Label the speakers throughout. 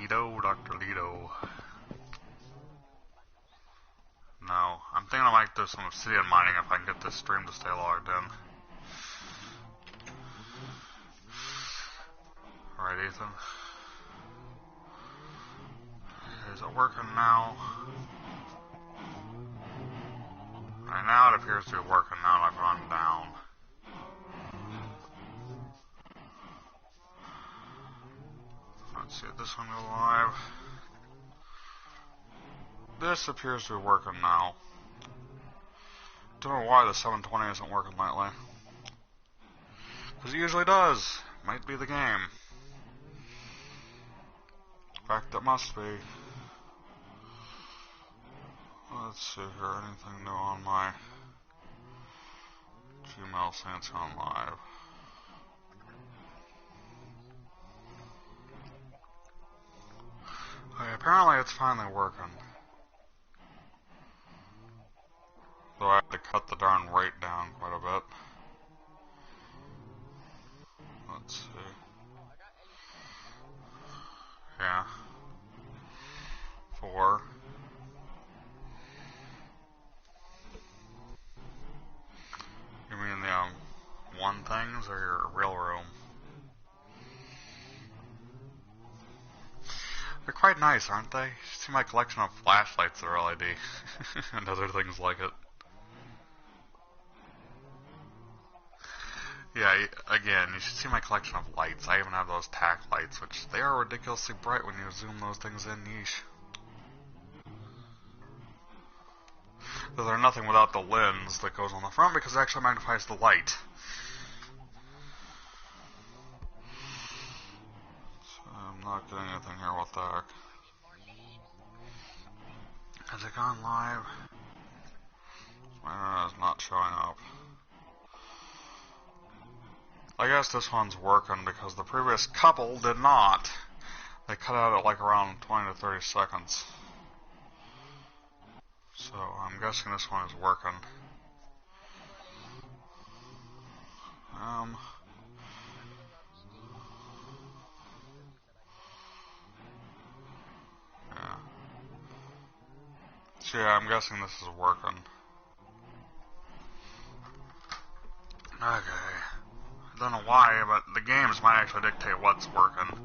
Speaker 1: Leto, Dr. Leto. No, I'm thinking I might do some obsidian mining if I can get this stream to stay logged in. Alright, Ethan. Is it working now? Right now it appears to be working now that I've run down. Let's see if this one goes live. This appears to be working now. Don't know why the 720 isn't working lately. Because it usually does. Might be the game. In fact, it must be. Let's see here. Anything new on my Gmail saying it's on live? Okay, apparently it's finally working. Though I had to cut the darn rate down quite a bit. Let's see. Yeah. 4. You mean the one things or your real room? They're quite nice, aren't they? You should see my collection of flashlights that are LED and other things like it. Yeah, again, you should see my collection of lights. I even have those tack lights, which they are ridiculously bright when you zoom those things in. Yeesh. Though they're nothing without the lens that goes on the front because it actually magnifies the light. So I'm not getting anything here. What the heck? Has it gone live? My internet is not showing up. I guess this one's working because the previous couple did not. They cut out at like around 20 to 30 seconds. So I'm guessing this one is working. Yeah. So yeah, I'm guessing this is working. Okay. I don't know why, but the games might actually dictate what's working.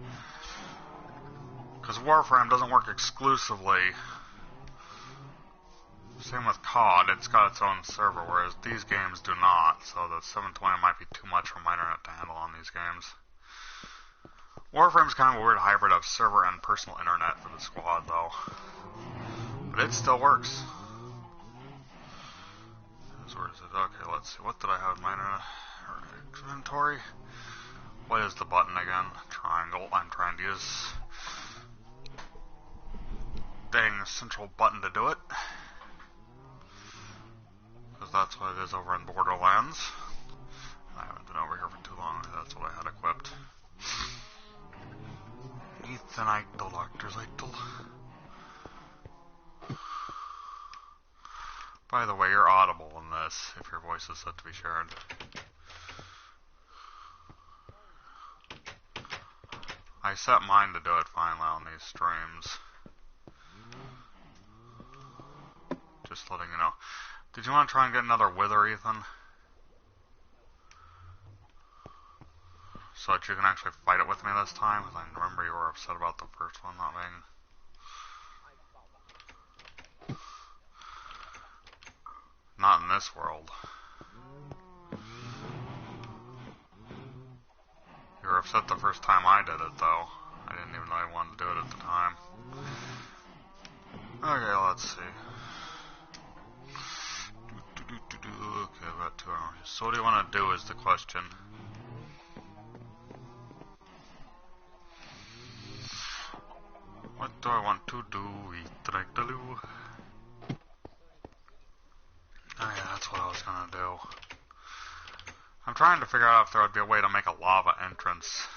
Speaker 1: Because Warframe doesn't work exclusively. Same with COD, it's got its own server, whereas these games do not, so the 720 might be too much for my internet to handle on these games. Warframe's kind of a weird hybrid of server and personal internet for the squad, though. But it still works. Where is it? Okay, let's see. What did I have in my inventory? What is the button again? Triangle. I'm trying to use dang central button to do it. Because that's what it is over in Borderlands. I haven't been over here for too long. That's what I had equipped. Ethanite, Doctor's Eitel. By the way, you're audible in this, if your voice is set to be shared. I set mine to do it finally on these streams. Just letting you know. Did you want to try and get another wither, Ethan? So that you can actually fight it with me this time? Because I remember you were upset about the first one not being... Not in this world. You were upset the first time I did it, though. I didn't even know I wanted to do it at the time. Okay, let's see. Okay, I've got 2 hours. So what do you want to do is the question. What do I want to do? Oh yeah, that's what I was gonna do. I'm trying to figure out if there would be a way to make a lava entrance.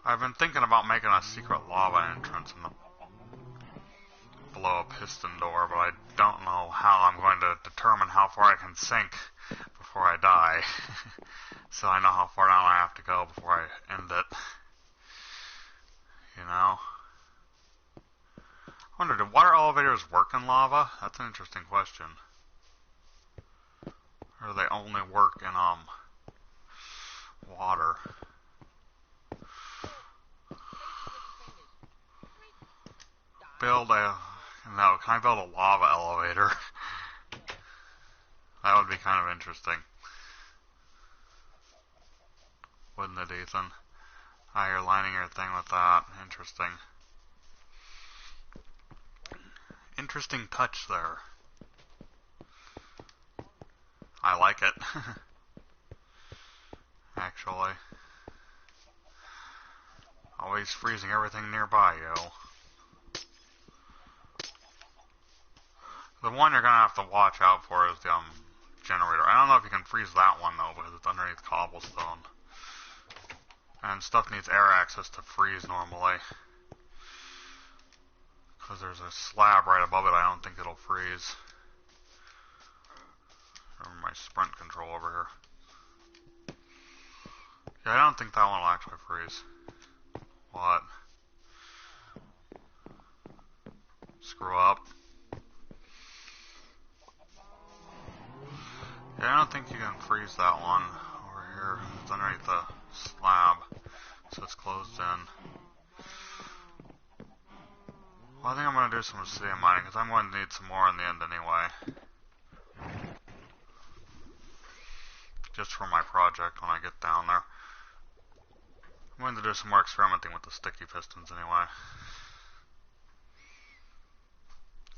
Speaker 1: I've been thinking about making a secret lava entrance in the below a piston door, but I don't know how I'm going to determine how far I can sink before I die. So I know how far down I have to go before I end it. I wonder, do water elevators work in lava? That's an interesting question. Or do they only work in, water? No, can I build a lava elevator? That would be kind of interesting. Wouldn't it, Ethan? Ah, you're lining your thing with that. Interesting. Interesting touch there. I like it. Actually. Always freezing everything nearby, yo. The one you're gonna have to watch out for is the generator. I don't know if you can freeze that one though, because it's underneath cobblestone. And stuff needs air access to freeze normally. Because there's a slab right above it, I don't think it'll freeze. Remember my sprint control over here. Yeah, I don't think that one will actually freeze. What? Screw up. Yeah, I don't think you can freeze that one over here. It's underneath the slab, so it's closed in. Well, I think I'm going to do some obsidian mining, because I'm going to need some more in the end anyway. Just for my project when I get down there. I'm going to do some more experimenting with the sticky pistons anyway.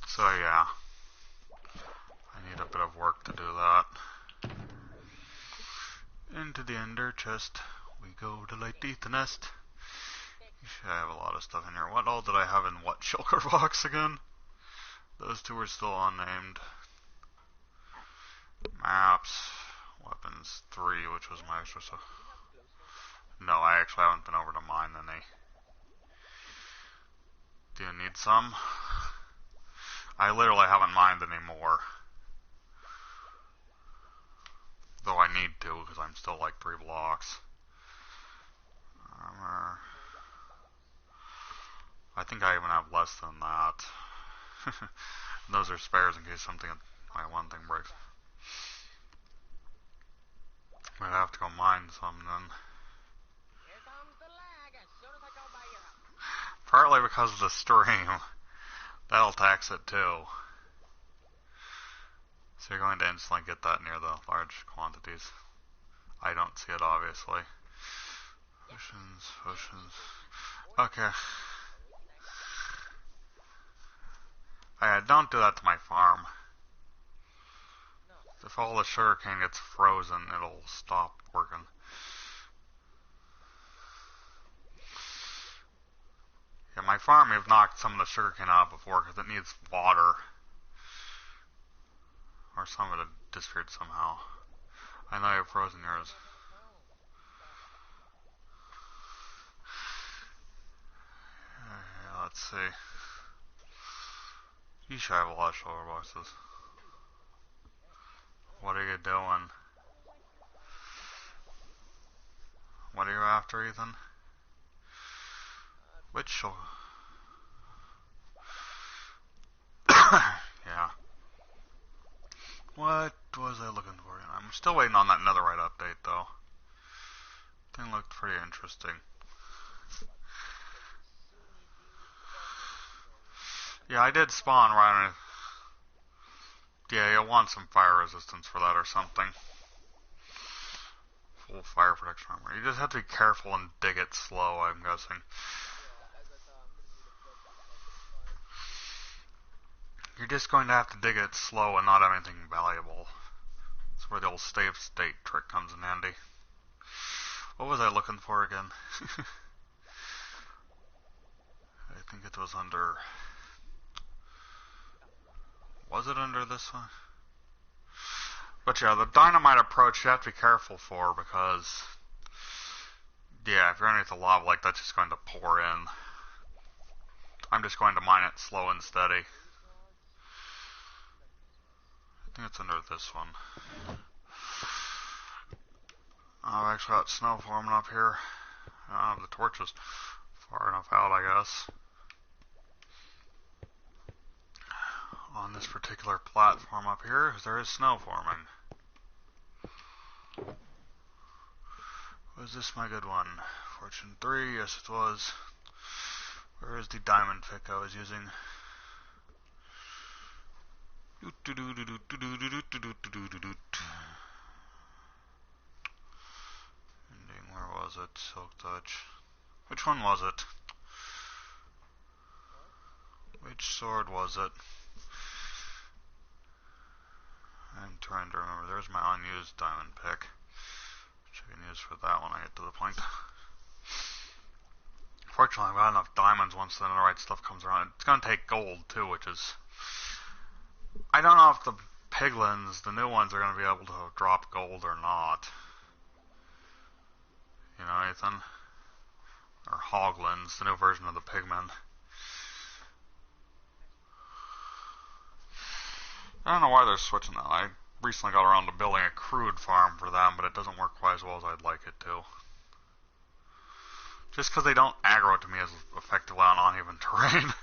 Speaker 1: So yeah, I need a bit of work to do that. Into the ender chest we go to light the nest. You should have a lot of stuff in here. What all did I have in what shulker box again? Those two are still unnamed. Maps, weapons 3, which was my extra stuff. No, I actually haven't been over to mine any. Do you need some? I literally haven't mined anymore. Though I need to, because I'm still like 3 blocks. I think I even have less than that. Those are spares in case something, like one thing breaks. Might have to go mine some then. Partly because of the stream. That'll tax it too. So you're going to instantly get that near the large quantities. I don't see it, obviously. Oceans. Okay. Don't do that to my farm. If all the sugarcane gets frozen, it'll stop working. Yeah, my farm, you've knocked some of the sugarcane out before because it needs water. Or some of it disappeared somehow. I know you've frozen yours. Yeah, let's see. You should have a lot of shoulder boxes. What are you doing? What are you after, Ethan? Which shoulder? Yeah. What was I looking for? I'm still waiting on that netherite update, though. Thing looked pretty interesting. Yeah, I did spawn right on it. Yeah, you'll want some fire resistance for that or something. Full fire protection armor. You just have to be careful and dig it slow, I'm guessing. You're just going to have to dig it slow and not have anything valuable. That's where the old state trick comes in handy. What was I looking for again? I think it was under... Was it under this one? But yeah, the dynamite approach you have to be careful for because... Yeah, if you're underneath the lava, like, that's just going to pour in. I'm just going to mine it slow and steady. I think it's under this one. I've actually got snow forming up here. I don't have the torches far enough out, I guess. on this particular platform up here, because there is snow forming. Was this my good one? Fortune 3, yes it was. Where is the diamond pick I was using? Ending, where was it? Silk Touch. Which one was it? Which sword was it? I'm trying to remember. There's my unused diamond pick, which I can use for that when I get to the point. Fortunately, I've got enough diamonds once the right stuff comes around. It's going to take gold, too, which is... I don't know if the piglins, the new ones, are going to be able to drop gold or not. You know, Ethan? Or hoglins, the new version of the pigmen. I don't know why they're switching that. I recently got around to building a crude farm for them, but it doesn't work quite as well as I'd like it to. Just because they don't aggro to me as effectively on uneven terrain.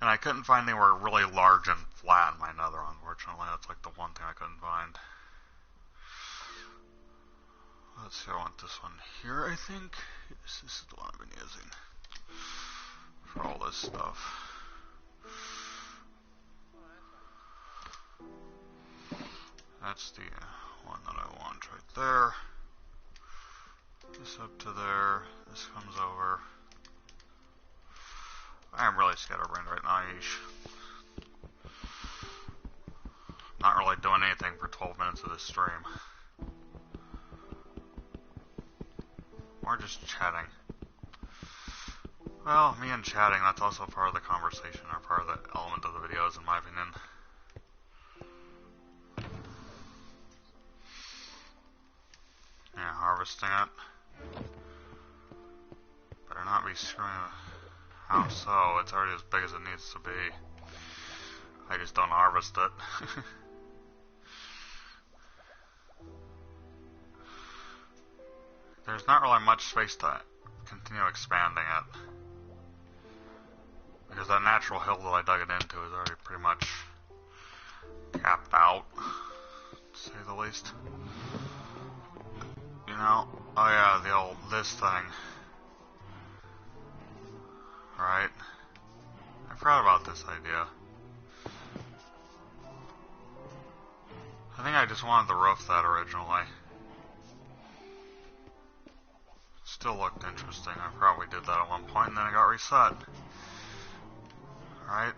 Speaker 1: And I couldn't find anywhere really large and flat in my nether, unfortunately. That's like the one thing I couldn't find. Let's see, I want this one here, I think. Yes, this is the one I've been using for all this stuff. That's the one that I want right there. This up to there. This comes over. I am really scatterbrained right now, yeesh. Not really doing anything for 12 minutes of this stream. Or just chatting. Well, me and chatting, that's also part of the conversation, or part of the element of the videos, in my opinion. Yeah, harvesting it. Better not be screwing it. How so? It's already as big as it needs to be. I just don't harvest it. There's not really much space to continue expanding it. Because that natural hill that I dug it into is already pretty much capped out, to say the least. You know? Oh yeah, the old this thing. Right? I forgot about this idea. I think I just wanted to roof that originally. Still looked interesting. I probably did that at one point and then it got reset. Right?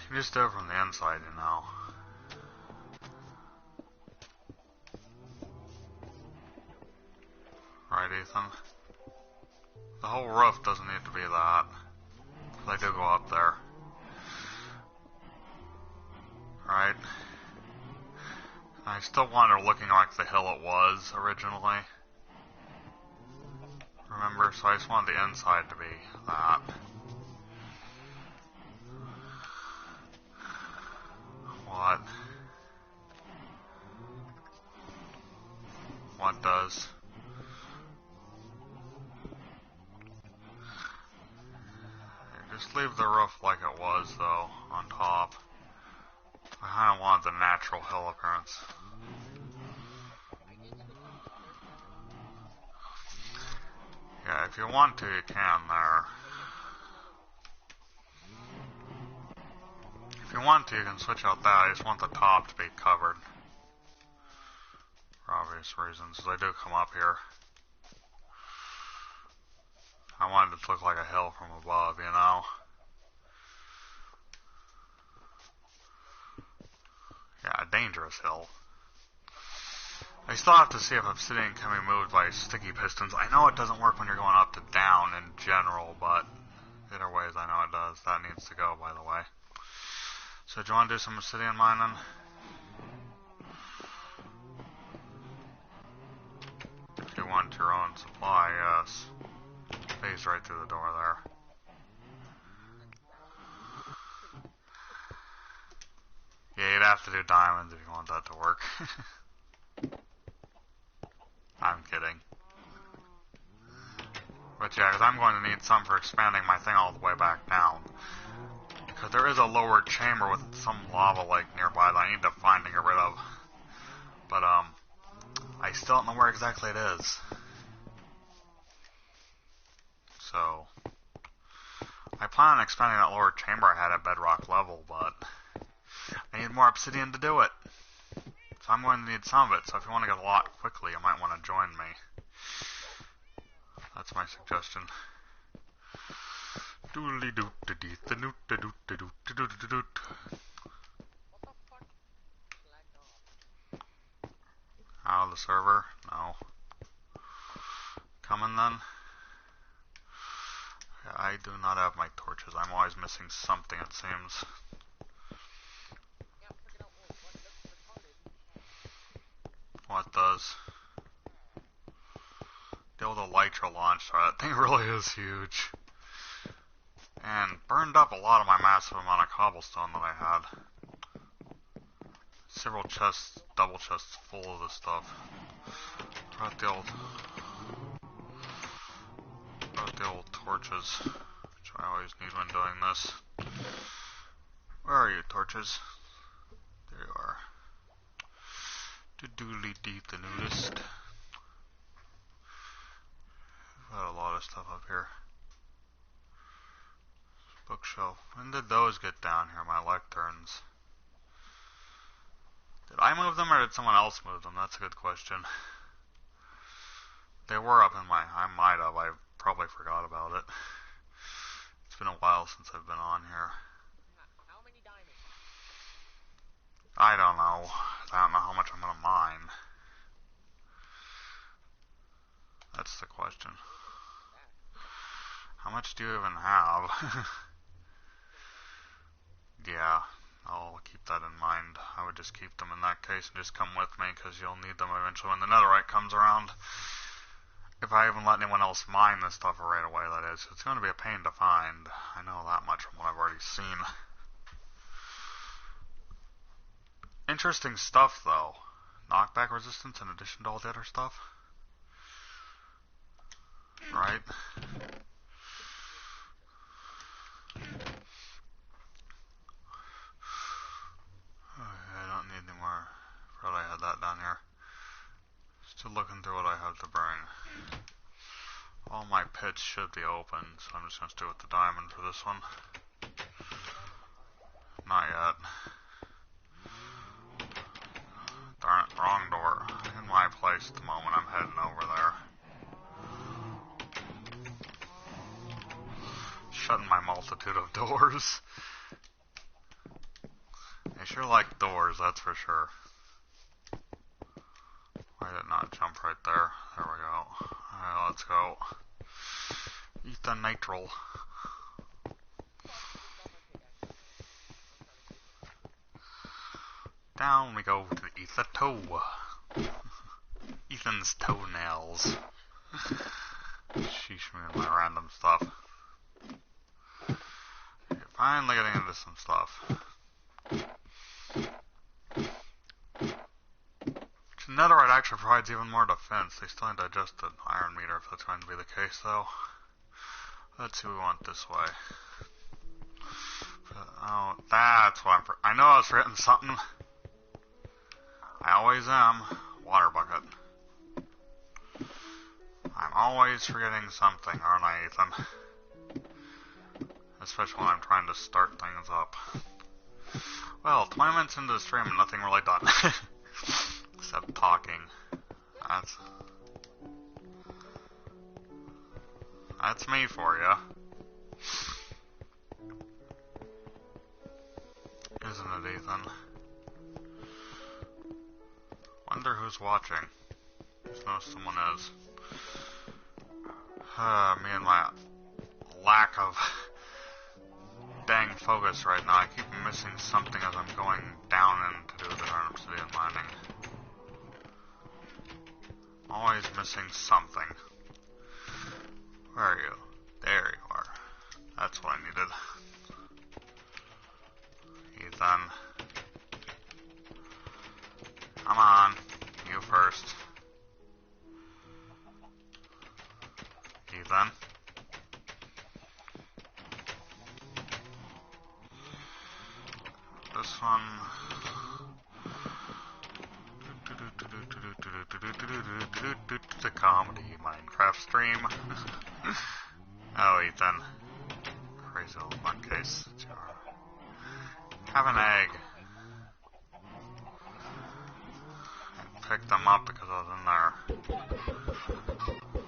Speaker 1: You just do it from the inside, you know. Right, Ethan? The whole roof doesn't need to be that. They do go up there. Right? I still want it looking like the hill it was originally. Remember? So I just wanted the inside to be that. What? What does? Just leave the roof like it was, though, on top. I kind of want the natural hill appearance. Yeah, if you want to, you can there. If you want to, you can switch out that. I just want the top to be covered. For obvious reasons. They do come up here. I wanted it to look like a hill from above, you know? Yeah, a dangerous hill. I still have to see if obsidian can be moved by sticky pistons. I know it doesn't work when you're going up to down in general, but either ways I know it does. That needs to go, by the way. So do you want to do some obsidian mining? If you want your own supply, yes. Phase right through the door there. Yeah, you'd have to do diamonds if you want that to work. I'm kidding. Which Yeah, because I'm going to need some for expanding my thing all the way back down. Because there is a lower chamber with some lava lake nearby that I need to find and get rid of. But, I still don't know where exactly it is. So, I plan on expanding that lower chamber I had at bedrock level, but I need more obsidian to do it. So I'm going to need some of it, so if you want to get a lot quickly, you might want to join me. That's my suggestion. Doodly doot da doot da doot da doot da doot da doot da doot. Out of the server? No. Coming then? I do not have my torches. I'm always missing something, it seems. What does? The old Elytra launch star. That thing really is huge. And burned up a lot of my massive amount of cobblestone that I had. Several chests, double chests full of this stuff. Brought the old torches, which I always need when doing this. Where are you, torches? There you are. Doodly dee the nudist. We've got a lot of stuff up here. Bookshelf. When did those get down here, my lecterns? Did I move them or did someone else move them? That's a good question. They were up in my... I might have. I probably forgot about it. It's been a while since I've been on here.
Speaker 2: How many diamonds?
Speaker 1: I don't know. I don't know how much I'm going to mine. That's the question. How much do you even have? Yeah, I'll keep that in mind. I would just keep them in that case and just come with me because you'll need them eventually when the netherite comes around. If I even let anyone else mine this stuff right away, that is. It's going to be a pain to find. I know that much from what I've already seen. Interesting stuff, though. Knockback resistance in addition to all the other stuff. Right? Okay, I don't need any more. Forgot I had that down here. Still looking through what I have to bring. All my pits should be open, so I'm just going to stay with the diamond for this one. Not yet. Darn it, wrong door. In my place at the moment, I'm heading over there. Shutting my multitude of doors. I sure like doors, that's for sure. Why did it not jump right there? There we go. Alright, let's go. Eat the nitrile. Down we go to eat the toe. Ethan's toenails. Sheesh me and my random stuff. Okay, finally getting into some stuff. Netherite actually provides even more defense. They still need to adjust the iron meter if that's going to be the case, though. Let's see what we want this way. Oh, that's what I know I was forgetting something. I always am. Water bucket. I'm always forgetting something, aren't I, Ethan? Especially when I'm trying to start things up. Well, 20 minutes into the stream and nothing really done. Except talking. That's me for you. Isn't it, Ethan? Wonder who's watching. Just know someone is. Me and my lack of dang focus right now. I keep missing something as I'm going down in to do the darn obsidian mining. Always missing something. Where are you? There you are. That's what I needed. Ethan. Come on. You first. Ethan. this one. The comedy Minecraft stream. Oh, Ethan. Crazy little nutcase. Have an egg. I picked them up because I was in there.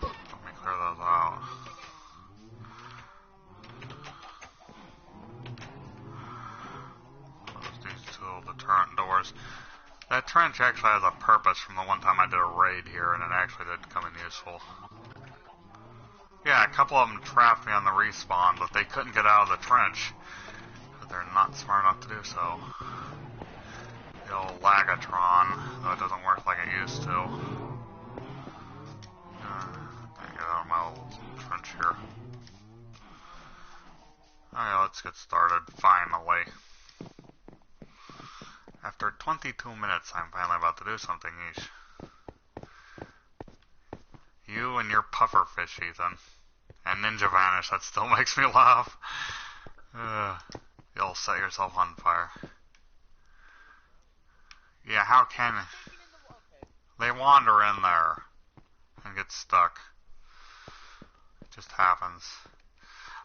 Speaker 1: Let me clear those out. Close these two little deterrent doors. That trench actually has a purpose from the one time I did a raid here, and it actually did come in useful. Yeah, a couple of them trapped me on the respawn, but they couldn't get out of the trench. But they're not smart enough to do so. The old Lagatron, though it doesn't work like it used to. Get out of my old trench here. Okay, let's get started, finally. After 22 minutes, I'm finally about to do something, Yeesh. You and your pufferfish, Ethan. And Ninja Vanish, that still makes me laugh. You'll set yourself on fire. Yeah, how can... They wander in there and get stuck. It just happens.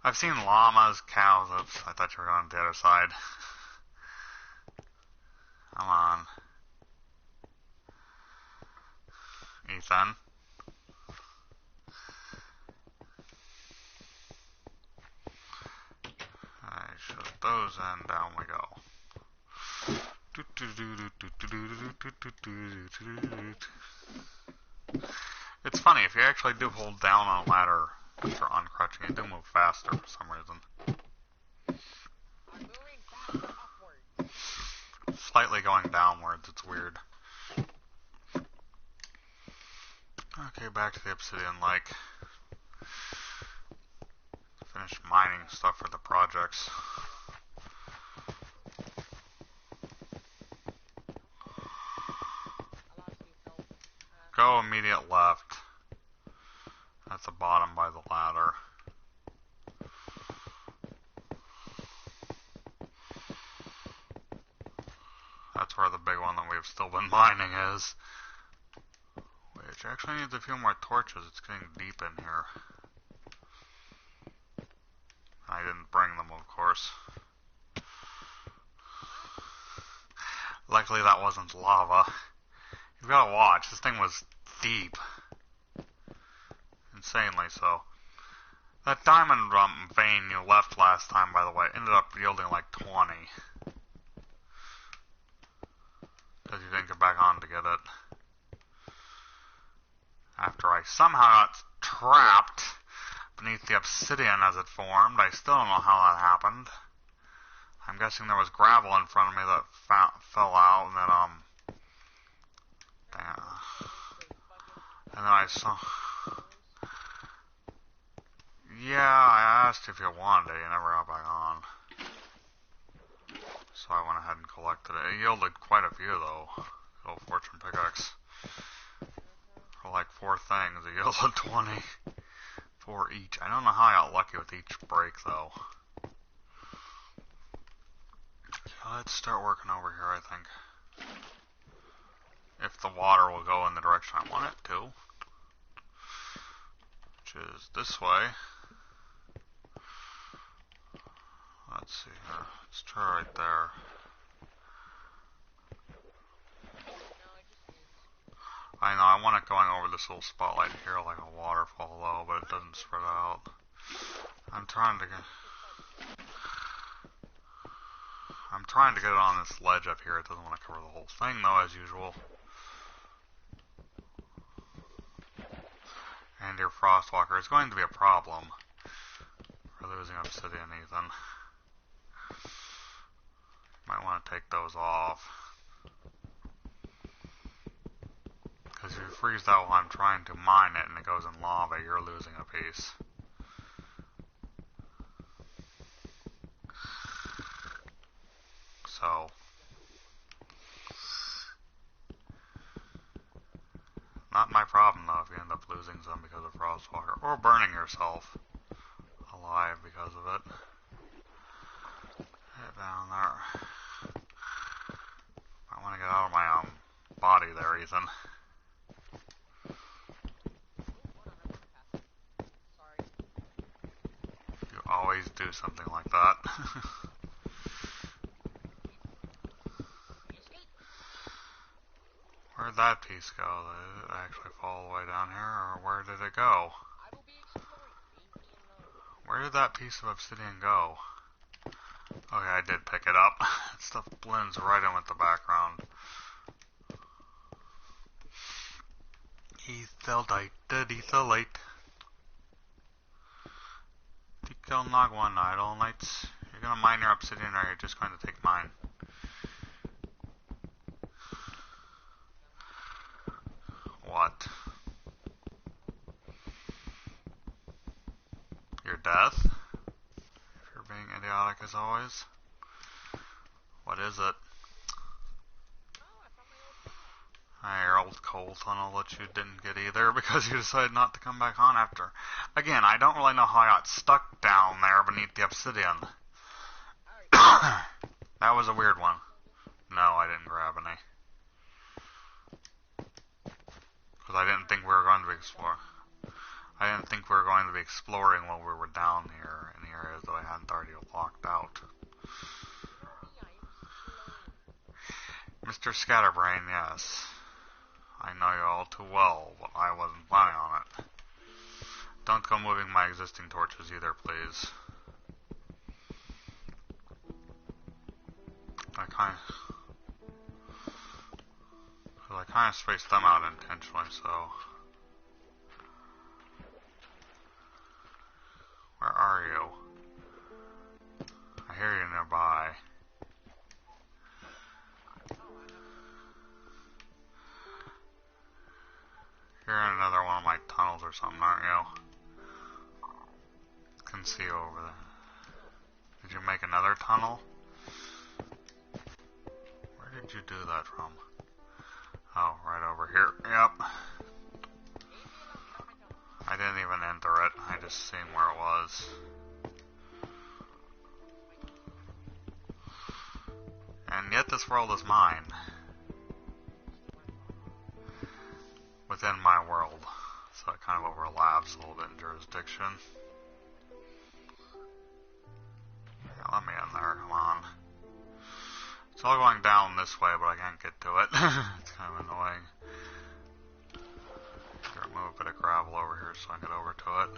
Speaker 1: I've seen llamas, cows. Oops, I thought you were going to the other side. Come on. Ethan. I shut those and down we go. It's funny, if you actually do hold down on a ladder after uncrouching, you do move faster for some reason. Slightly going downwards, it's weird. Okay, back to the Obsidian Lake. Finish mining stuff for the projects. Go immediate left. That's the bottom by the ladder. That's where the big one that we've still been mining is. Which actually needs a few more torches. It's getting deep in here. I didn't bring them, of course. Luckily that wasn't lava. You've got to watch. This thing was deep. Insanely so. That diamond vein you left last time, by the way, ended up yielding like 20. Because you didn't get back on to get it. After I somehow got trapped beneath the obsidian as it formed. I still don't know how that happened. I'm guessing there was gravel in front of me that fell out, and then, damn. And then I saw... Yeah, I asked if you wanted it, you never got back on. So I went ahead and collected it. It yielded quite a few, though. Good old fortune pickaxe. For like 4 things, it yielded 20. 4 each. I don't know how I got lucky with each break, though. Let's start working over here, I think. If the water will go in the direction I want it to. Which is this way. Let's see here. Let's try right there. I know, I want it going over this little spotlight here like a waterfall though, but it doesn't spread out. I'm trying to get it on this ledge up here. It doesn't want to cover the whole thing though, as usual. And your Frostwalker is going to be a problem. We're losing obsidian, Ethan. Might want to take those off. Because if you freeze that while I'm trying to mine it and it goes in lava, you're losing a piece. So, not my problem though if you end up losing some because of Frostwalker, or burning yourself alive because of it. Get down there. body there, Ethan.
Speaker 2: Sorry.
Speaker 1: You always do something like that. Where'd that piece go? Did it actually fall all the way down here, or where did it go?
Speaker 2: I will be exploring. Leave me alone.
Speaker 1: Where did that piece of obsidian go? Okay, I did pick it up. That stuff blends right in with the background. Ethelite, ethelite. Tikil Nagwan idle nights. You're gonna mine your obsidian, or you're just going to take mine? What? Your death? If you're being idiotic as always. What is it?
Speaker 2: Oh, I found my old tunnel.
Speaker 1: Your old coal tunnel that you didn't get either because you decided not to come back on after. Again, I don't really know how I got stuck down there beneath the obsidian. That was a weird one. No, I didn't grab any. Because I didn't think we were going to be exploring. I didn't think we were going to be exploring while we were down here in the areas that I hadn't already locked out. Mr. Scatterbrain, yes. I know you all too well, but I wasn't planning on it. Don't go moving my existing torches either, please. I kind of spaced them out intentionally, so... Where are you? I hear you nearby. You're in another one of my tunnels or something, aren't you? Can see you over there. Did you make another tunnel? Where did you do that from? Oh, right over here. Yep. I didn't even enter it. I just seen where it was. And yet this world is mine. Within my world. So it kind of overlaps a little bit in jurisdiction. Yeah, let me in there, come on. It's all going down this way, but I can't get to it. It's kind of annoying. Move a bit of gravel over here so I can get over to it.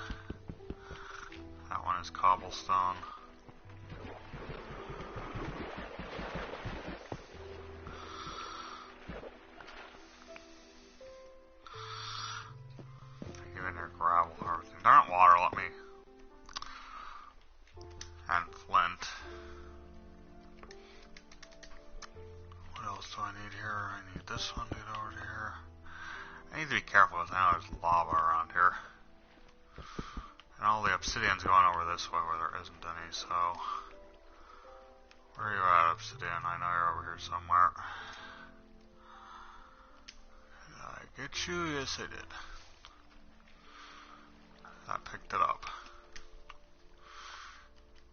Speaker 1: That one is cobblestone. Even your gravel harvesting. Darn it, water, let me. And flint. What else do I need here? I need this one to get over to here. I need to be careful because I know there's lava around here. And all the obsidian's going over this way where there isn't any, so... Where are you at, obsidian? I know you're over here somewhere. Did I get you? Yes, I did. That picked it up.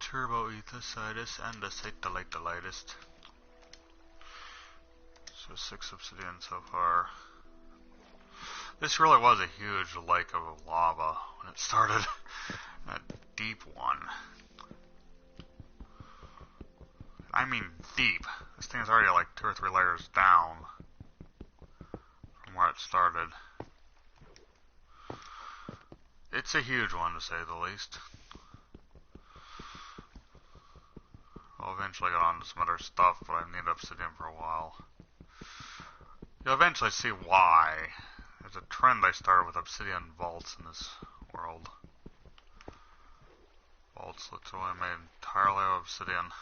Speaker 1: Turbo ethicitis and the latest. So 6 obsidian so far. This really was a huge lake of lava when it started. A deep one. I mean deep. This thing is already like 2 or 3 layers down from where it started. It's a huge one to say the least. I'll eventually get on to some other stuff, but I need obsidian for a while. You'll eventually see why. There's a trend I started with obsidian vaults in this world. Vaults literally made entirely of obsidian.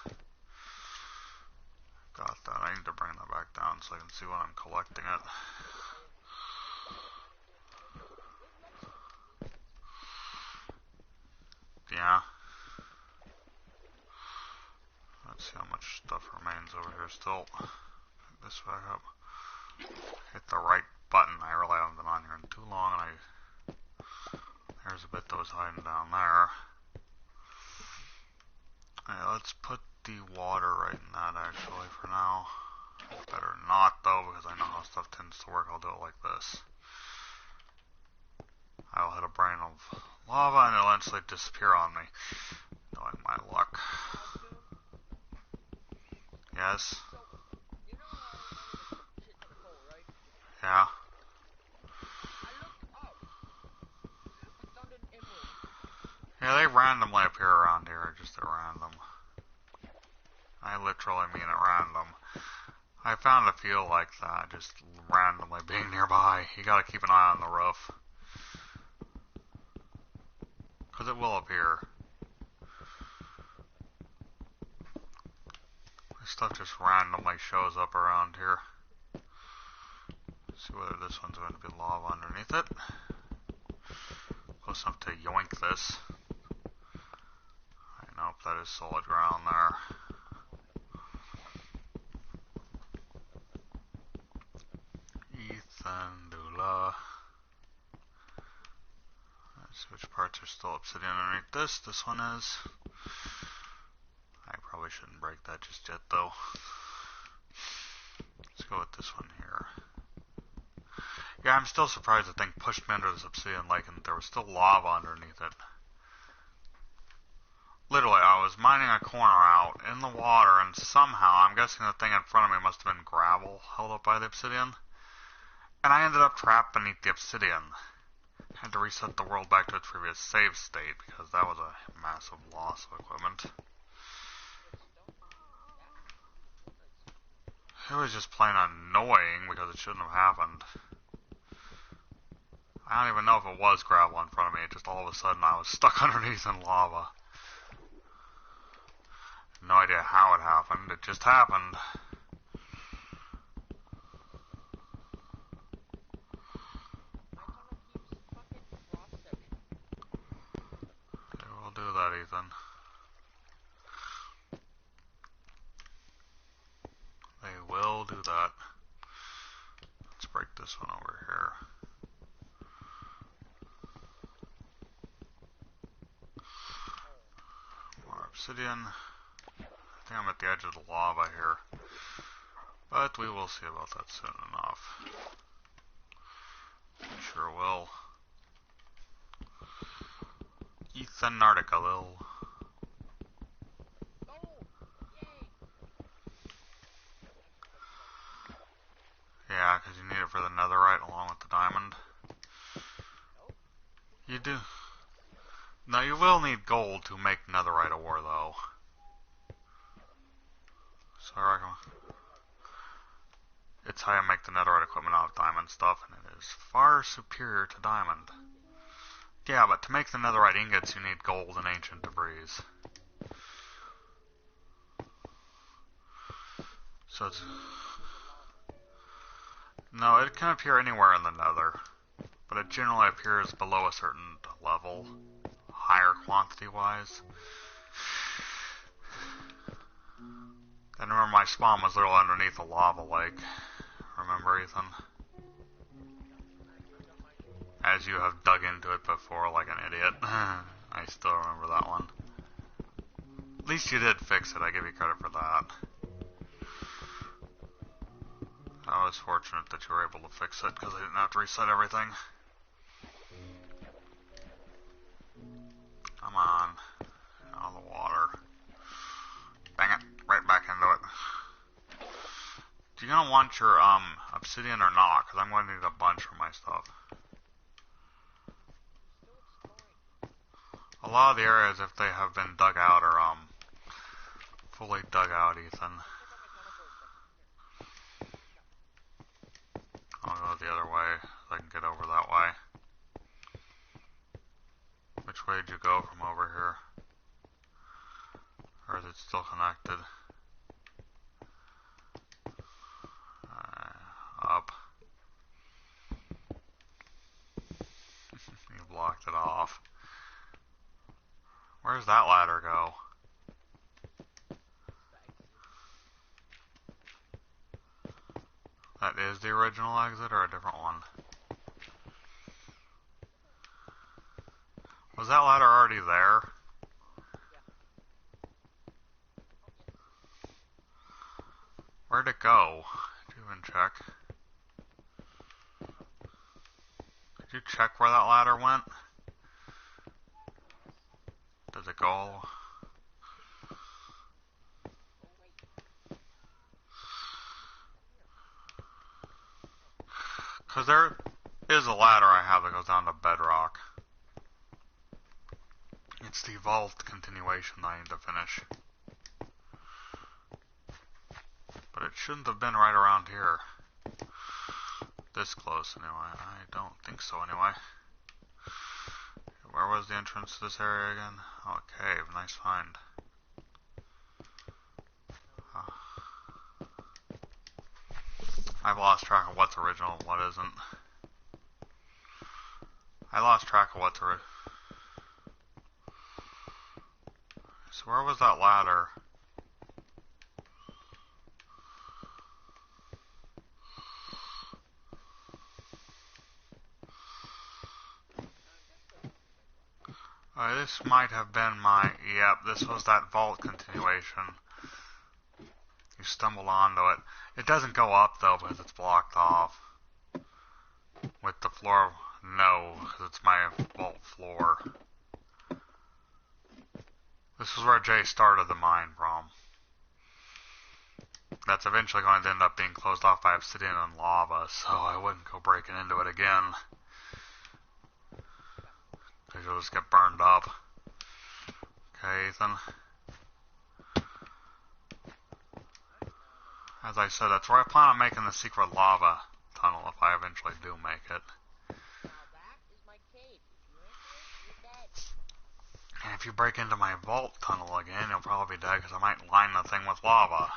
Speaker 1: Got that. I need to bring that back down so I can see when I'm collecting it. Yeah. Let's see how much stuff remains over here still. Pick this back up. Hit the right button. I really haven't been on here in too long, and there's a bit that was hiding down there. Alright, let's put the water right in that actually for now. Better not, though, because I know how stuff tends to work. I'll do it like this. I'll hit a brain of lava and it'll eventually disappear on me. Knowing my luck. Yes?
Speaker 2: So, you know how I wanted a shit ton of coal, right?
Speaker 1: Yeah?
Speaker 2: I looked up. I found an emerald.
Speaker 1: Yeah, they randomly appear around here, just at random. I literally mean at random. I found a few like that, just randomly being nearby. You gotta keep an eye on the roof. Because it will appear. This stuff just randomly shows up around here. See whether this one's going to be lava underneath it. Close enough to yoink this. Nope, that is solid ground there. Ethandula. Let's see which parts are still obsidian underneath this. This one is. I probably shouldn't break that just yet, though. Let's go with this one here. Yeah, I'm still surprised the thing pushed me under this obsidian lake and there was still lava underneath it. Literally, I was mining a corner out in the water and somehow, I'm guessing the thing in front of me must have been gravel held up by the obsidian. And I ended up trapped beneath the obsidian. Had to reset the world back to its previous save state because that was a massive loss of equipment. It was just plain annoying because it shouldn't have happened. I don't even know if it was gravel in front of me. It just all of a sudden I was stuck underneath in lava. No idea how it happened. It just happened. They will do that, Ethan. They will do that. Let's break this one over here. More obsidian. I think I'm at the edge of the lava here. But we will see about that soon enough. We sure will. Ethan Article. Yeah, because you need it for the netherite along with the diamond. You do. No, you will need gold to make netherite ore, though. So I reckon it's how you make the netherite equipment out of diamond stuff, and it is far superior to diamond. Yeah, but to make the netherite ingots, you need gold and ancient debris. So it's... No, it can appear anywhere in the nether, but it generally appears below a certain level, higher quantity-wise. And remember, my spawn was literally underneath a lava lake. Remember, Ethan? As you have dug into it before like an idiot. I still remember that one. At least you did fix it, I give you credit for that. I was fortunate that you were able to fix it, because I didn't have to reset everything. Come on. Out of the water. Bang it. Right back into it. Do you gonna want your, obsidian or not? Because I'm going to need a bunch for my stuff. A lot of the areas, if they have been dug out, are, fully dug out, Ethan. I'll go the other way, so I can get over that way. Which way did you go from over here? Or is it still connected? Up. You blocked it off. Where's that ladder go? That is the original exit or a different one? Was that ladder already there? Where'd it go? Did you even check? Did you check where that ladder went? Does it go? Because there is a ladder I have that goes down to bedrock. It's the vault continuation that I need to finish. But it shouldn't have been right around here. This close, anyway. I don't think so, anyway. Where was the entrance to this area again? Oh, a cave. Nice find. I've lost track of what's original and what isn't. I lost track of what's original. So where was that ladder? This might have been my... Yep, this was that vault continuation. You stumble onto it. It doesn't go up, though, because it's blocked off. With the floor... No, because it's my vault floor. This is where Jay started the mine from. That's eventually going to end up being closed off by obsidian and lava, so I wouldn't go breaking into it again. Because you'll just get burned up. Okay, Ethan. As I said, that's where I plan on making the secret lava tunnel if I eventually do make it. And if you break into my vault tunnel again, you'll probably be dead because I might line the thing with lava.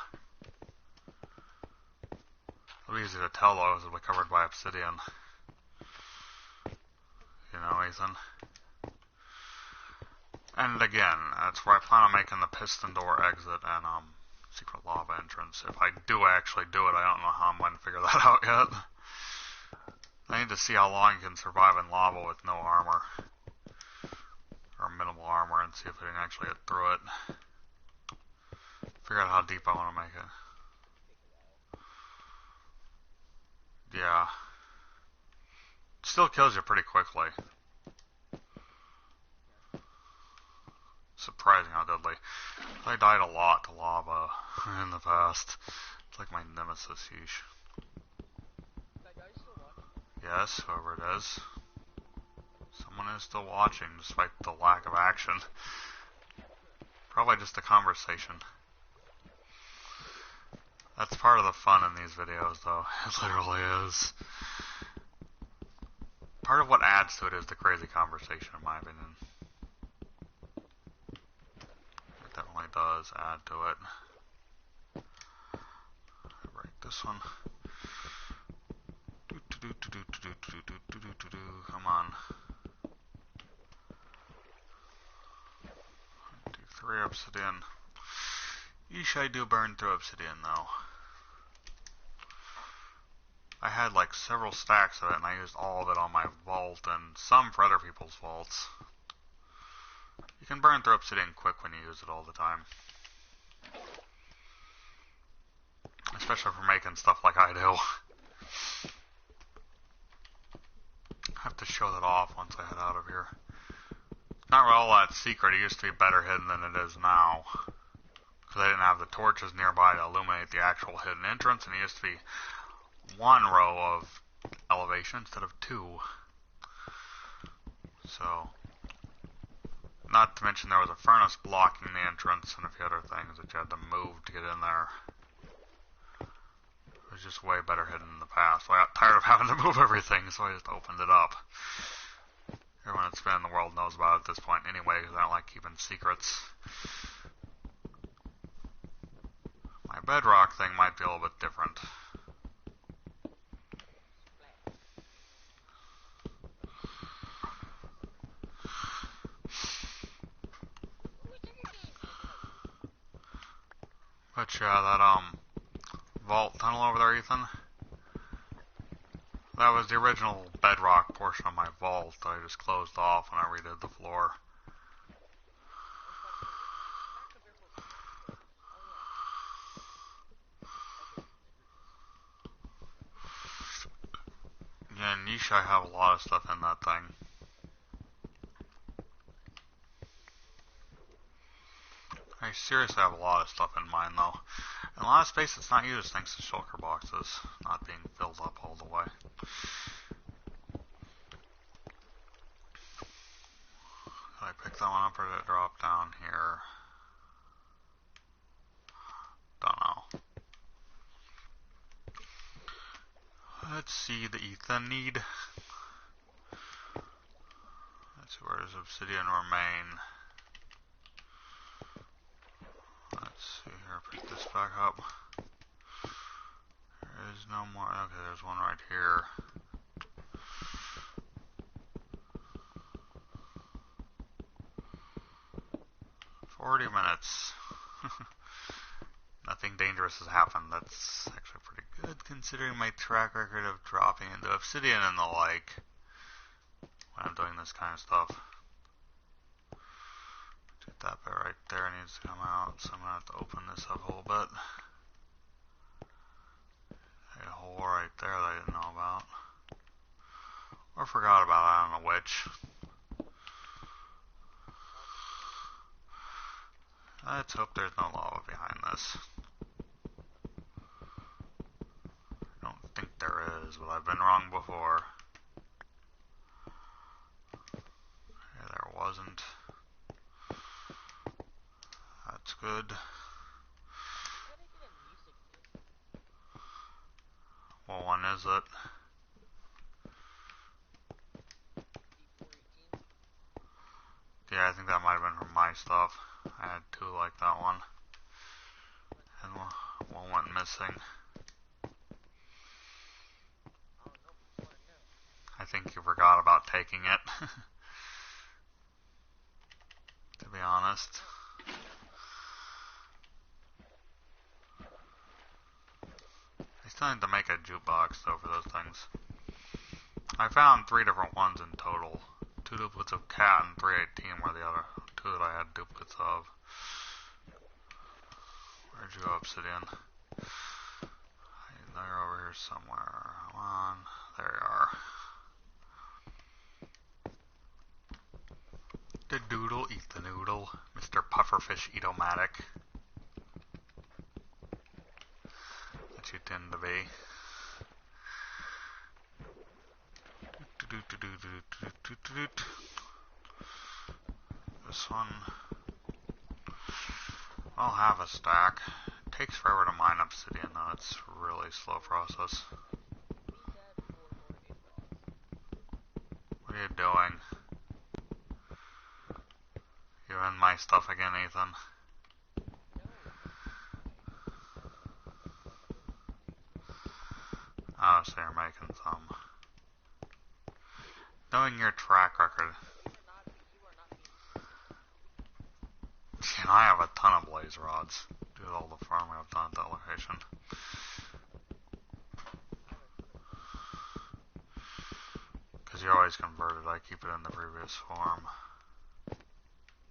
Speaker 1: It'll be easy to tell though, it'll be covered by obsidian. You know, Ethan. And again, that's where I plan on making the piston door exit and secret lava entrance. If I do actually do it, I don't know how I'm going to figure that out yet. I need to see how long you can survive in lava with no armor. Or minimal armor, and see if I can actually get through it. Figure out how deep I want to make it. Yeah. It still kills you pretty quickly. Surprising how deadly. I died a lot to lava in the past. It's like my nemesis, yeesh. Yes, whoever it is. Someone is still watching, despite the lack of action. Probably just a conversation. That's part of the fun in these videos, though. It literally is. Part of what adds to it is the crazy conversation, in my opinion. It definitely does add to it. Break this one. Come on. 3 obsidian. Yeesh, I do burn through obsidian though. I had like several stacks of it and I used all of it on my vault and some for other people's vaults. You can burn through obsidian quick when you use it all the time. Especially for making stuff like I do. I have to show that off once I head out of here. Not all that secret. It used to be better hidden than it is now. Because I didn't have the torches nearby to illuminate the actual hidden entrance, and it used to be 1 row of elevation instead of 2. So, not to mention there was a furnace blocking the entrance and a few other things that you had to move to get in there. It was just way better hidden in the past. So I got tired of having to move everything, so I just opened it up. Everyone that's been in the world knows about it at this point anyway, because I don't like keeping secrets. My bedrock thing might be a little bit different. But yeah, that vault tunnel over there, Ethan. That was the original bedrock portion of my vault that I just closed off when I redid the floor. Yeesh, I have a lot of stuff in that thing. I seriously have a lot of stuff in mine, though. And a lot of space that's not used thanks to shulker boxes not being filled up all the way. Did I pick that one up or did it drop down here? Don't know. Let's see the ether need. Let's see, where does obsidian remain? Let's see here, pick this back up. There is no more. Okay, there's one right here. $40. Nothing dangerous has happened. That's actually pretty good considering my track record of dropping into obsidian and the like when I'm doing this kind of stuff. That bit right there needs to come out, so I'm going to have to open this up a little bit. A hole right there that I didn't know about. Or forgot about, I don't know which. Let's hope there's no lava behind this. I don't think there is, but I've been wrong before. Okay, there wasn't. That's good. What one is it? Yeah, I think that might have been from my stuff. I had two like that one. And one went missing. I think you forgot about taking it. To be honest. I still need to make a jukebox though for those things. I found 3 different ones in total. 2 duplicates of cat and 318 were the other 2 that I had duplicates of. Where'd you go, obsidian? They're over here somewhere. Come on. There you are. The doodle, eat the noodle. Mr. Pufferfish Eat-O-Matic. That you tend to be. This one. I'll have a stack. It takes forever to mine obsidian though. It's a really slow process. What are you doing? You in my stuff again, Ethan? Oh, so you're making some. Knowing your track record. And I have a ton of blaze rods. Due to all the farming I've done at that location. Because you're always converted. I keep it in the previous form.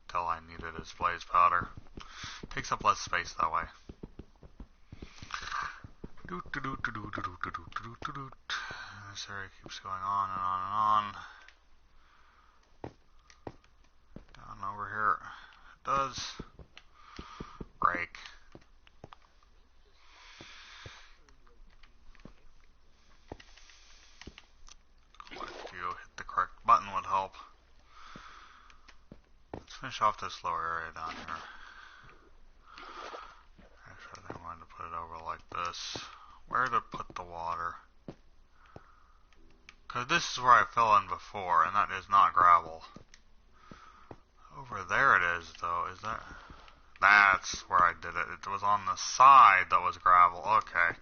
Speaker 1: Till I need it as blaze powder. Takes up less space that way. This area keeps going on and on and on. Down over here. It does. Break. If you hit the correct button would help. Let's finish off this lower area down here. Actually, I think I wanted to put it over like this. Where to put the water? Because this is where I fell in before, and that is not gravel. Over there it is, though. Is that? That's where I did it. It was on the side that was gravel. Okay.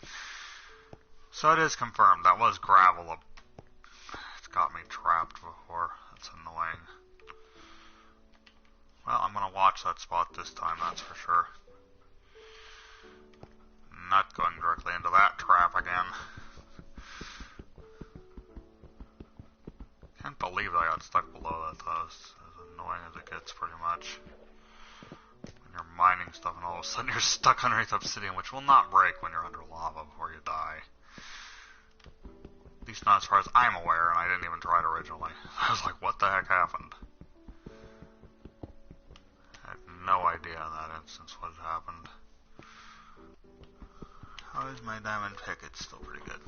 Speaker 1: So it is confirmed. That was gravel. It's got me trapped before. That's annoying. Well, I'm going to watch that spot this time, that's for sure. Not going directly into that trap again. Can't believe I got stuck below that though. It's as annoying as it gets pretty much. When you're mining stuff and all of a sudden you're stuck underneath obsidian, which will not break when you're under lava before you die. least not as far as I'm aware, and I didn't even try it originally. I was like, what the heck happened? I had no idea in that instance what had happened. How is my diamond pick? It's still pretty good.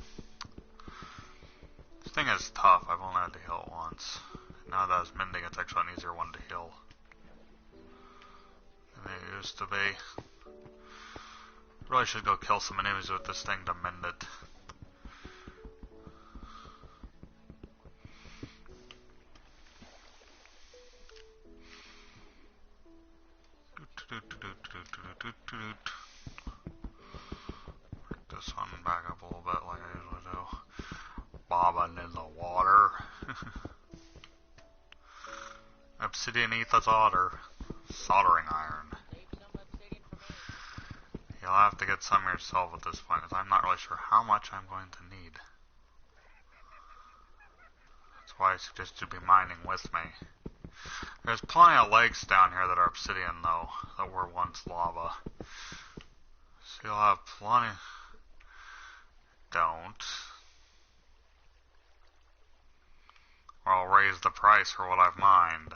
Speaker 1: This thing is tough. I've only had to heal it once. Now that it's mending, it's actually an easier one to heal than it used to be. Really should go kill some enemies with this thing to mend it. Break this one back up a little bit like I usually do. Bobbing in the water. Obsidian eat the solder. Soldering iron. You'll have to get some yourself at this point, because I'm not really sure how much I'm going to need. That's why I suggest you be mining with me. There's plenty of lakes down here that are obsidian, though, that were once lava. So you'll have plenty. Don't. Or I'll raise the price for what I've mined.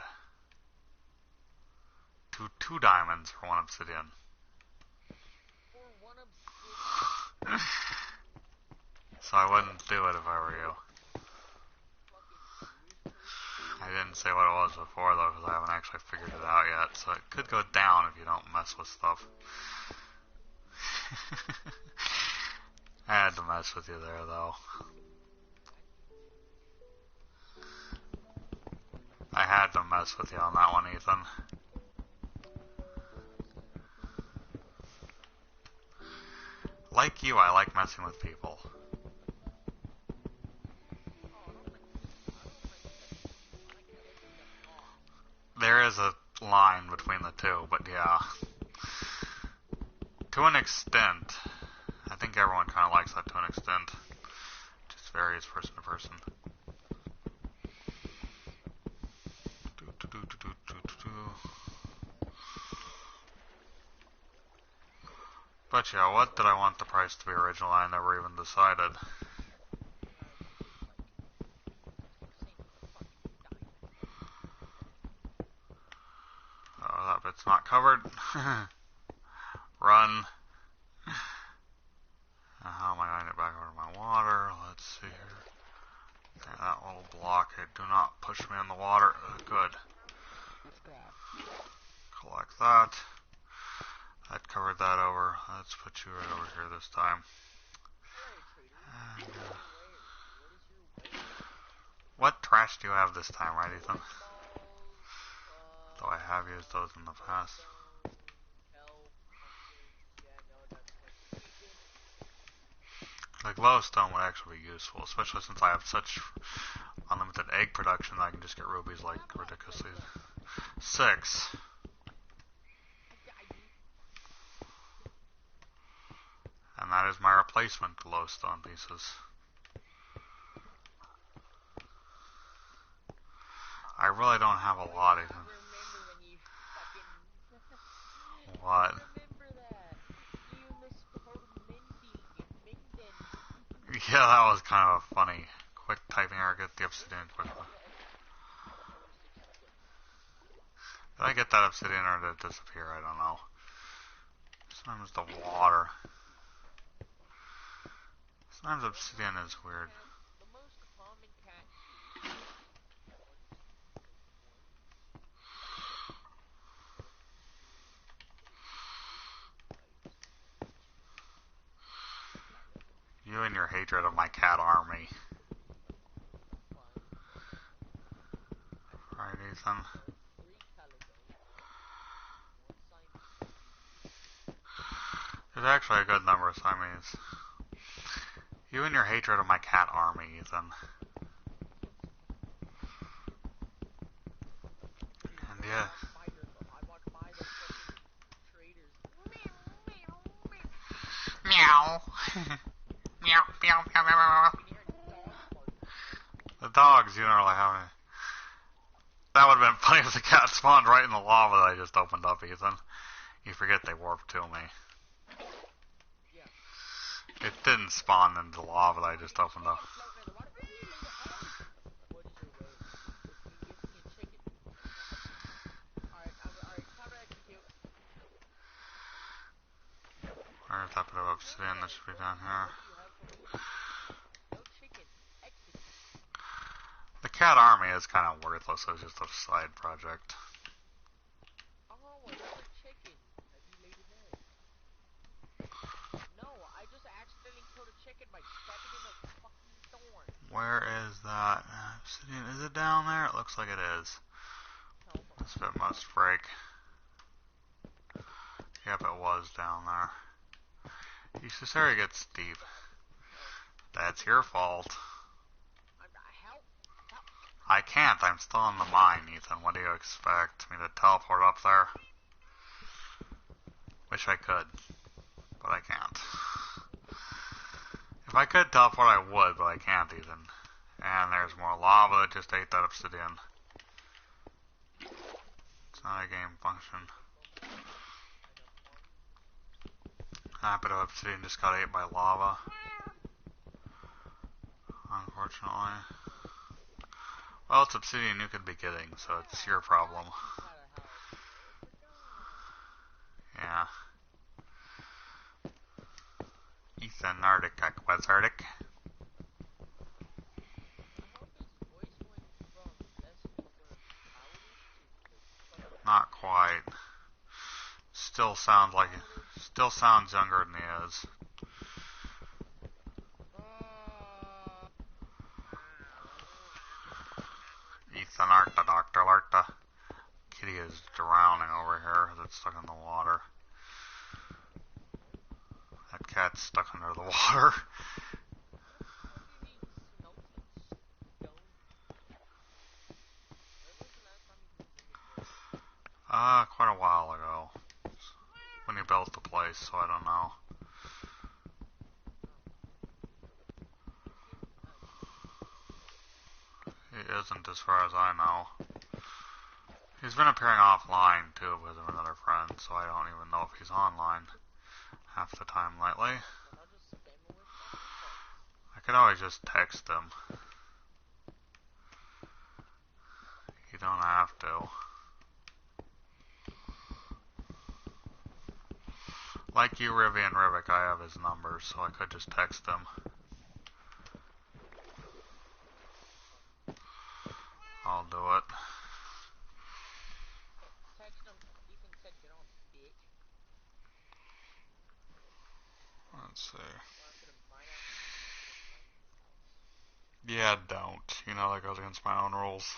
Speaker 1: Two diamonds for one obsidian. So I wouldn't do it if I were you. I didn't say what it was before though, because I haven't actually figured it out yet. So it could go down if you don't mess with stuff. I had to mess with you there though. I had to mess with you on that one, Ethan. Like you, I like messing with people. There is a line between the two, but yeah. To an extent. I think everyone kind of likes that to an extent. Just varies person to person. But yeah, what did I want the price to be originally? I never even decided. Oh, that bit's not covered. Run. How am I going to get back over to my water? Let's see here. Okay, that little blockade. Do not push me in the water. Good. Collect that. That covered that over. Let's put you right over here this time. And, what trash do you have this time, right, Ethan? Though I have used those in the past. Like glowstone would actually be useful, especially since I have such unlimited egg production that I can just get rubies like ridiculously. 6. And that is my replacement glowstone pieces. I really don't have a lot of them. What? Yeah, that was kind of a funny. Quick typing error, get the obsidian quickly. Did I get that obsidian or did it disappear? I don't know. Sometimes the water. Sometimes obsidian is weird. You and your hatred of my cat army. Right, Ethan? There's actually a good number of Siamese. You and your hatred of my cat army, Ethan. And yeah. Meow. Meow, meow, meow, meow, meow. The dogs, you don't really have any. That would have been funny if the cat spawned right in the lava that I just opened up, Ethan. You forget they warped to me. It didn't spawn into the lava that I just opened up. obsidian that should be down here.
Speaker 2: What do you have for me? No chicken. Execute.
Speaker 1: The cat army is kind of worthless as just a side project.
Speaker 2: Oh, another chicken. Have you laid an egg? No, I just accidentally killed a chicken by stepping in the fucking thorn.
Speaker 1: Where is that obsidian? Is it down there? It looks like it is.
Speaker 2: Teleport.
Speaker 1: This bit must break. Yep, it was down there. This area gets steep. That's your fault.
Speaker 2: Help! Help!
Speaker 1: I can't. I'm still in the mine, Ethan. What do you expect? Me to teleport up there? Wish I could, but I can't. If I could teleport, I would, but I can't, Ethan. And there's more lava that just ate that obsidian. It's not a game function. A bit of obsidian just got ate by lava. Unfortunately. Well, it's obsidian you could be getting, so it's your problem. Yeah. Ethan Arctic, Aquazartic. Not quite. Still sounds younger than he is. Ethan Arcta, Dr. Larta. Kitty is drowning over here as it's stuck in the water. That cat's stuck under the water. Quite a while ago. When he built the place, so I don't know. He isn't, as far as I know. He's been appearing offline, too, with another friend, so I don't even know if he's online half the time lately. I could always just text him. You don't have to. Like you, Rivy and Rivik, I have his number, so I could just text him. I'll do it.
Speaker 2: Text him. Ethan said get on, bitch.
Speaker 1: Let's see. Yeah, don't. You know that goes against my own rules.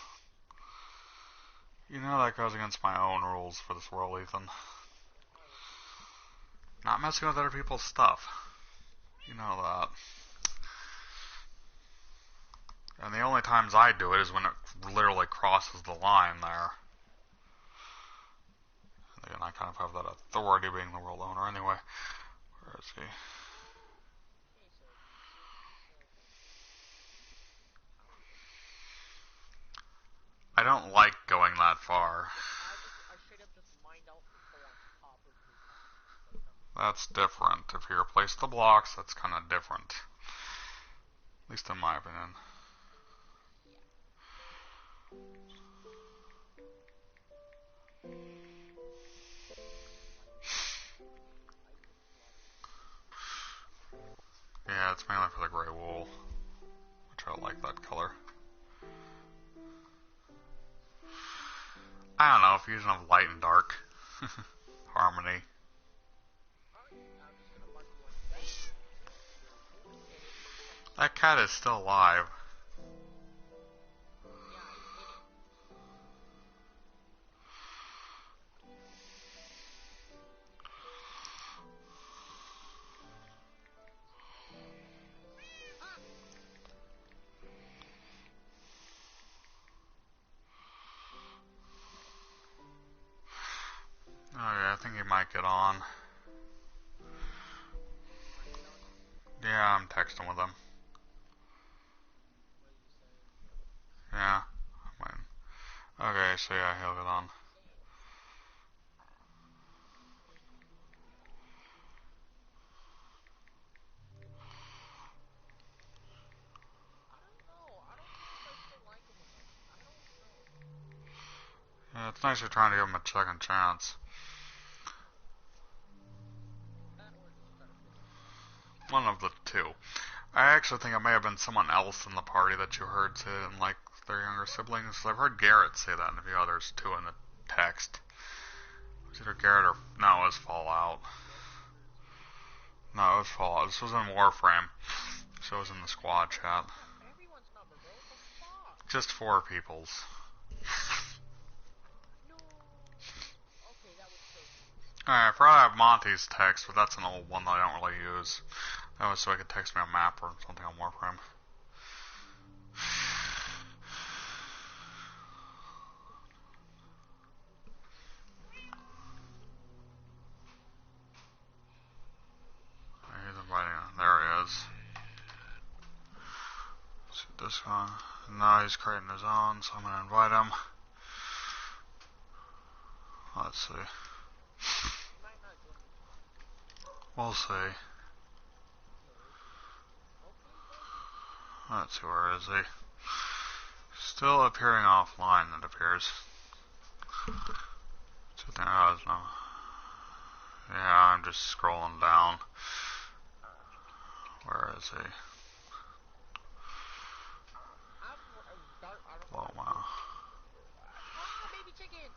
Speaker 1: You know that goes against my own rules for this world, Ethan. Not messing with other people's stuff. You know that. And the only times I do it is when it literally crosses the line there. And I kind of have that authority being the world owner anyway. Where is he? I don't like going that far.
Speaker 2: I straight up just mined out the thorn top of his house.
Speaker 1: That's different. If you replace the blocks, that's kind of different. At least in my opinion. Yeah, it's mainly for the gray wool, which I like that color. I don't know, fusion of light and dark. Harmony. That cat is still alive. Oh yeah, I think he might get on. Yeah, I'm texting with him. Yeah. Okay, so yeah, he'll get on. Yeah, it's nice you're trying to give him a second chance. One of the two. I actually think it may have been someone else in the party that you heard say it, and like their younger siblings. I've heard Garrett say that and a few others too in the text. It was either Garrett or no, it was Fallout. No, it was Fallout. This was in Warframe. So it was in the squad chat.
Speaker 2: Everyone's number, bro. What the fuck?
Speaker 1: Just 4 people's.
Speaker 2: No. Okay, that was so sweet.
Speaker 1: Alright, I forgot I have Monty's text, but that's an old one that I don't really use. That was so I could text me a map or something on Warframe. He's inviting him. There he is. Let's see this one. No, he's creating his own, so I'm gonna invite him. Let's see. We'll see. Let's see, where is he? Still appearing offline, it appears. No. Yeah, I'm just scrolling down. Where is he? Oh, wow.
Speaker 2: Baby chicken.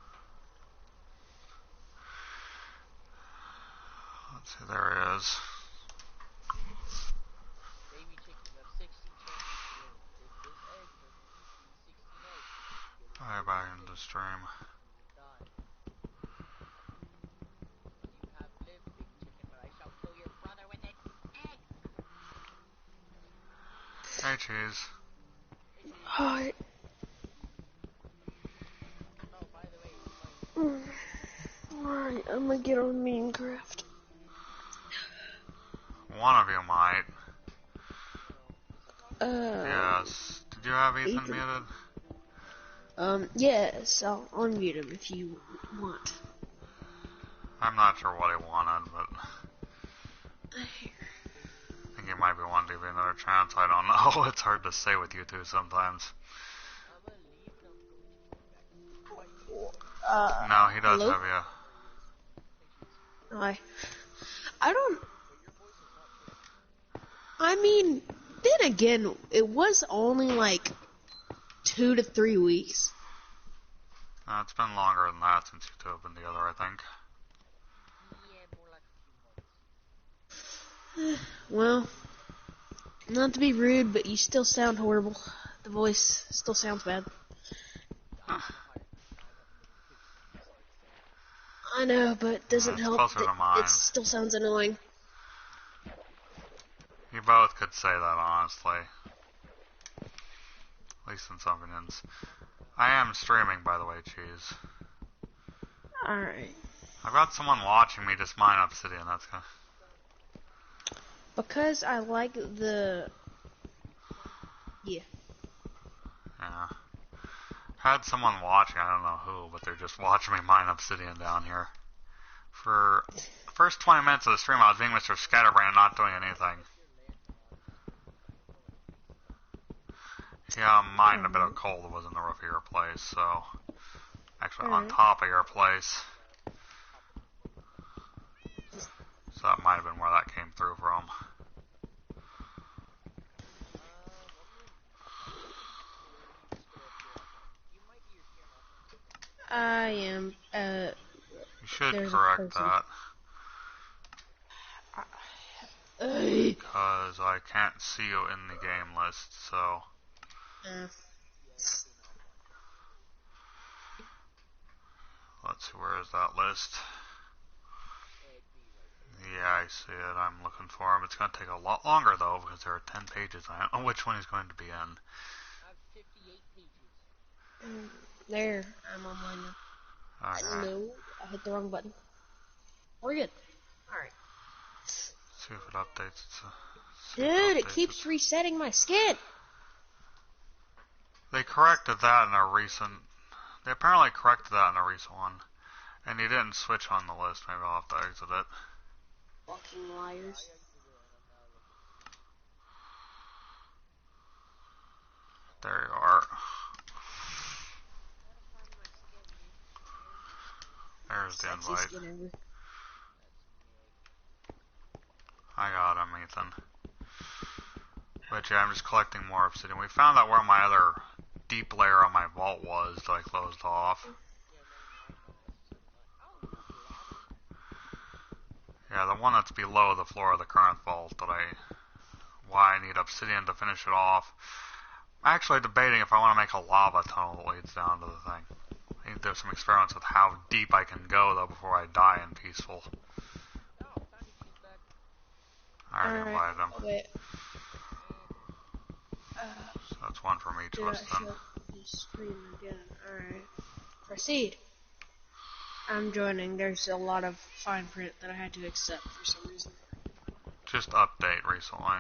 Speaker 1: Let's see, there he is.
Speaker 2: Baby chicken, you have 16 chances to live. If this egg doesn't eat these 16 eggs,
Speaker 1: Alright, back into the stream.
Speaker 2: you will die. You have lived, baby chicken, but I shall kill your brother with an egg.
Speaker 1: Hey, Cheese.
Speaker 3: Hi.
Speaker 2: Oh, by the way,
Speaker 3: Alright, I'm gonna get on Minecraft.
Speaker 1: One of you might.
Speaker 3: Yes.
Speaker 1: Did you have Ethan muted?
Speaker 3: Yes, I'll unmute him if you want.
Speaker 1: I'm not sure what he wanted, but I think he might be wanting to give you another chance. I don't know. It's hard to say with you two sometimes. No, he does
Speaker 3: hello?
Speaker 1: have you.
Speaker 3: Hi. I mean, then again, it was only like 2 to 3 weeks.
Speaker 1: It's been longer than that since you two have been together, I think.
Speaker 2: yeah, more like a few months.
Speaker 3: Well, not to be rude, but you still sound horrible. The voice still sounds bad. I know, but it doesn't
Speaker 1: It's
Speaker 3: help
Speaker 1: closer
Speaker 3: that
Speaker 1: to mine.
Speaker 3: it still sounds annoying.
Speaker 1: You both could say that, honestly. At least in some opinions. I am streaming, by the way, Cheese.
Speaker 3: Alright.
Speaker 1: I've got someone watching me just mine Obsidian, that's kind of...
Speaker 3: Because I like the... Yeah.
Speaker 1: Yeah. Had someone watching, I don't know who, but they're just watching me mine Obsidian down here. For the first 20 minutes of the stream, I was being Mr. Scatterbrain, not doing anything. Yeah, mined a bit of coal that was in the roof of your place, so... Actually, on top of your place. So that might have been where that came through from.
Speaker 3: I am,
Speaker 1: You should
Speaker 3: there's a
Speaker 1: correct
Speaker 3: person.
Speaker 1: that. Because I can't see you in the game list, so... Let's see, where is that list? Yeah, I see it. I'm looking for him. It's going to take a lot longer, though, because there are 10 pages. I don't know which one he's going to be in.
Speaker 2: I have 58 pages.
Speaker 3: There, I'm on mine now.
Speaker 1: Okay.
Speaker 3: No, I hit the wrong button. We're good. Alright.
Speaker 1: See if it updates.
Speaker 3: Dude, it keeps resetting my skin.
Speaker 1: They corrected that in a recent... They apparently corrected that in a recent one. And you didn't switch on the list. Maybe I'll have to exit it.
Speaker 3: Fucking liars.
Speaker 1: There you are. There's the
Speaker 3: Sexy
Speaker 1: invite.
Speaker 3: skin ever.
Speaker 1: I got him, Ethan. But yeah, I'm just collecting more obsidian. We found out where my other deep layer on my vault was that I closed off. Yeah, the one that's below the floor of the current vault why I need obsidian to finish it off. I'm actually debating if I want to make a lava tunnel that leads down to the thing. I need to do some experiments with how deep I can go, though, before I die in peaceful. I already invited him.
Speaker 3: Wait.
Speaker 1: So that's one from each of us then.
Speaker 3: Stream again. Alright. Proceed. I'm joining. There's a lot of fine print that I had to accept for some reason.
Speaker 1: Just update recently.